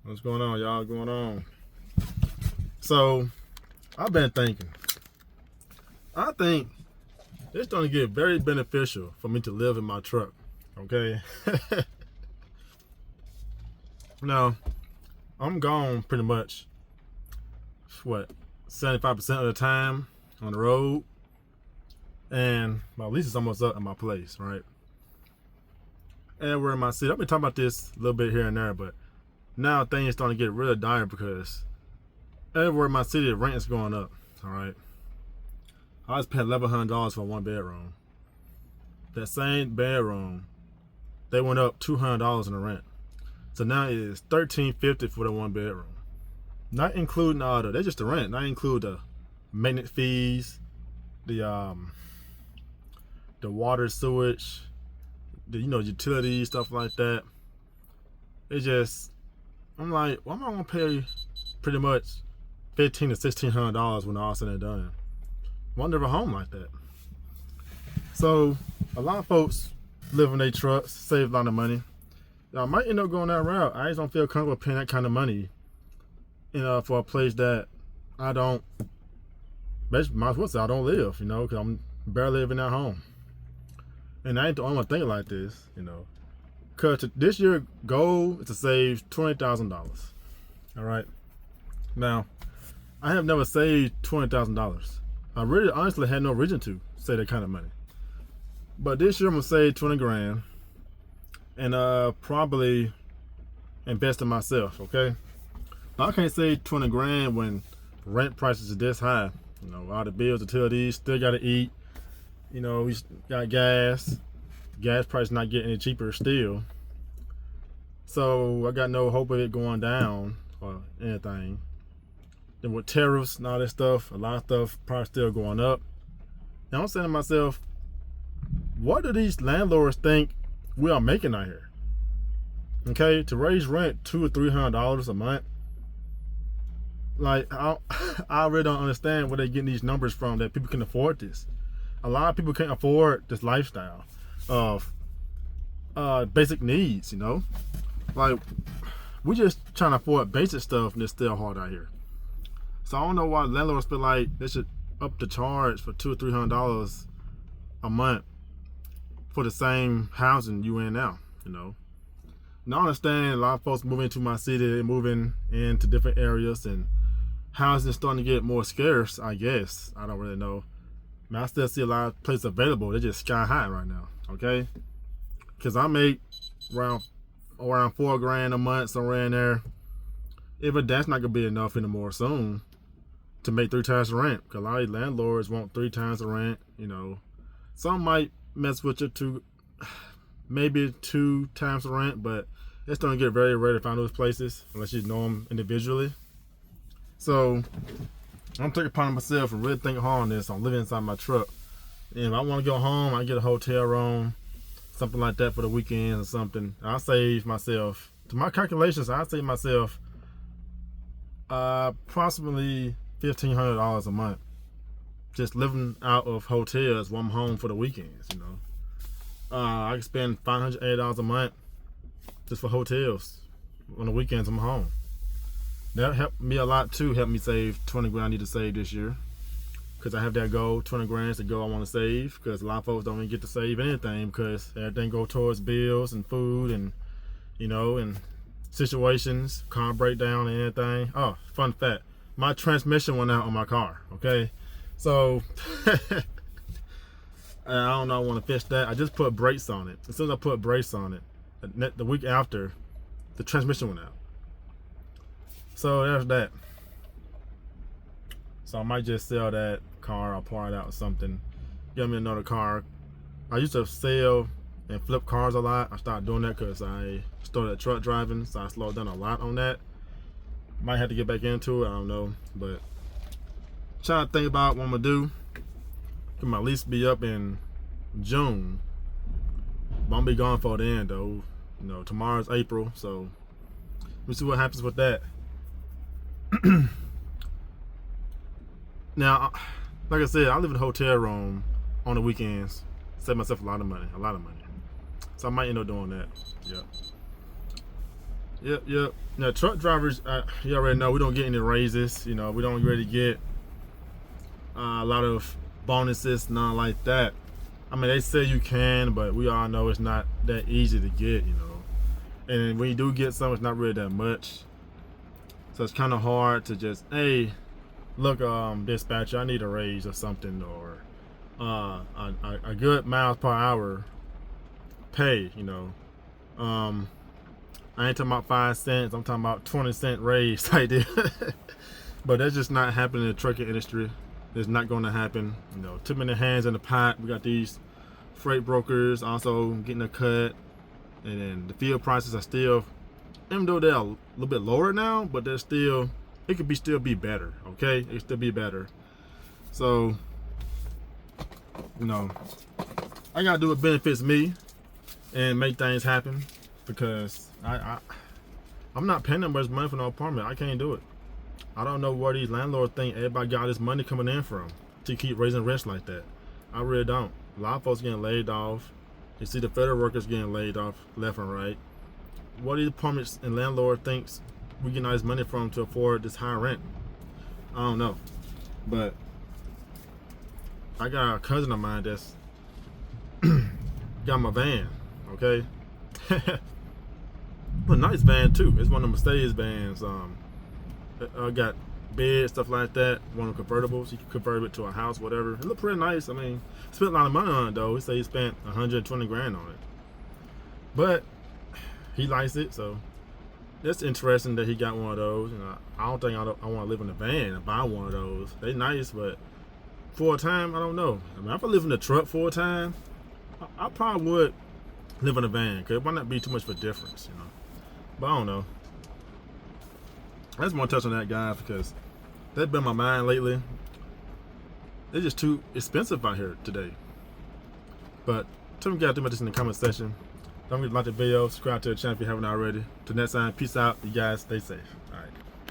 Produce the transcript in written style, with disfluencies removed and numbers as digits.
What's going on, y'all? Going on? So, I've been thinking. I think it's going to get very beneficial for me to live in my truck. Okay? Now, I'm gone pretty much, 75% of the time on the road. And my lease is almost up at my place, right? And we're in my city. I've been talking about this a little bit here and there, but now things starting to get really dire because everywhere in my city, the rent is going up. All right. I was paying $1,100 for one bedroom. That same bedroom, they went up $200 in the rent. So now it is $1,350 for the one bedroom. Not including all the, that's just the rent. Not include the maintenance fees, the water, sewage, the utilities, stuff like that. It just, I'm like, why am I gonna pay pretty much $1,500 to $1,600 when all said and done? Why never home like that? So a lot of folks live in their trucks, save a lot of money. I might end up going that route. I just don't feel comfortable paying that kind of money, for a place that I don't, basically might as well say I don't live, because I'm barely living at home. And I ain't the only one thinking like this, Cause this year goal is to save $20,000. All right. Now, I have never saved $20,000. I really honestly had no reason to save that kind of money. But this year I'm gonna save 20 grand and probably invest in myself, okay? Now, I can't save 20 grand when rent prices are this high. All the bills, utilities, still gotta eat. We got gas. Gas price not getting any cheaper still. So I got no hope of it going down or anything. Then with tariffs and all this stuff, a lot of stuff probably still going up. And I'm saying to myself, what do these landlords think we are making out here? Okay, to raise rent $200 or $300 a month. Like, I really don't understand where they're getting these numbers from that people can afford this. A lot of people can't afford this lifestyle of basic needs, Like, we just trying to afford basic stuff and it's still hard out here. So I don't know why landlords feel like they should up the charge for $200 or $300 a month for the same housing you in now, And I understand a lot of folks moving into my city, they're moving into different areas and housing is starting to get more scarce, I guess. I don't really know. I still see a lot of places available. They're just sky high right now, okay? Because I make around $4 grand a month, somewhere in there. Even that's not gonna be enough anymore soon to make 3 times the rent. Because a lot of landlords want 3 times the rent. Some might mess with you to maybe 2 times the rent, but it's gonna get very rare to find those places unless you know them individually. So I'm taking upon myself and really thinking hard on this. I'm living inside my truck. And if I want to go home, I get a hotel room, something like that for the weekend or something. I save myself, to my calculations, I save myself approximately $1,500 a month just living out of hotels while I'm home for the weekends. I can spend $580 a month just for hotels on the weekends I'm home. That helped me a lot too. Helped me save 20 grand I need to save this year. Because I have that goal, 20 grand is the goal I want to save. Because a lot of folks don't even get to save anything because everything go towards bills and food and, and situations, car breakdown and anything. Oh, fun fact. My transmission went out on my car, okay? So, I don't know, I want to fix that. I just put brakes on it. As soon as I put brakes on it, the week after, the transmission went out. So there's that. So I might just sell that car or pour it out or something. Get me another car. I used to sell and flip cars a lot. I started doing that because I started truck driving, so I slowed down a lot on that. Might have to get back into it, I don't know. But trying to think about what I'm gonna do. Can my lease be up in June. But I'm gonna be gone for the end though. Tomorrow's April, so we'll see what happens with that. Now, like I said, I live in a hotel room on the weekends. Save myself a lot of money. So I might end up doing that. Yeah. Yep. Now, truck drivers, you already know we don't get any raises. You know, we don't really get a lot of bonuses, none like that. I mean, they say you can, but we all know it's not that easy to get, you know. And when you do get some, it's not really that much. So it's kind of hard to just, hey, look, dispatcher, I need a raise or something, or a good miles per hour pay, you know. I ain't talking about 5 cents. I'm talking about 20-cent raise type deal. But that's just not happening in the trucking industry. It's not going to happen. You know, too many hands in the pot. We got these freight brokers also getting a cut, and then the fuel prices are still, even though they're a little bit lower now, but they're still, it could be still be better. Okay, it could still be better. So, you know, I gotta do what benefits me and make things happen, because I'm not paying that much money for no apartment. I can't do it. I don't know where these landlords think everybody got this money coming in from to keep raising rents like that. I really don't. A lot of folks getting laid off. You see the federal workers getting laid off left and right. What do these apartments and landlord thinks we getting all this money from to afford this high rent? I don't know. But I got a cousin of mine that's got my van, okay? A nice van too. It's one of the Mercedes vans. I got bed, stuff like that. One of the convertibles. You can convert it to a house, whatever. It looked pretty nice. I mean, spent a lot of money on it though. He said he spent 120 grand on it. But he likes it, so it's interesting that he got one of those. You know, I don't think I want to live in a van and buy one of those. They nice, but full time, I don't know. I mean, if I live in a truck full time, I probably would live in a van, because it might not be too much of a difference, you know. But I don't know. I just want to touch on that, guys, because that's been my mind lately. It's just too expensive out here today. But tell me, you guys, think about this in the comment section. Don't forget to like the video, subscribe to the channel if you haven't already. Till next time, peace out. You guys stay safe. All right.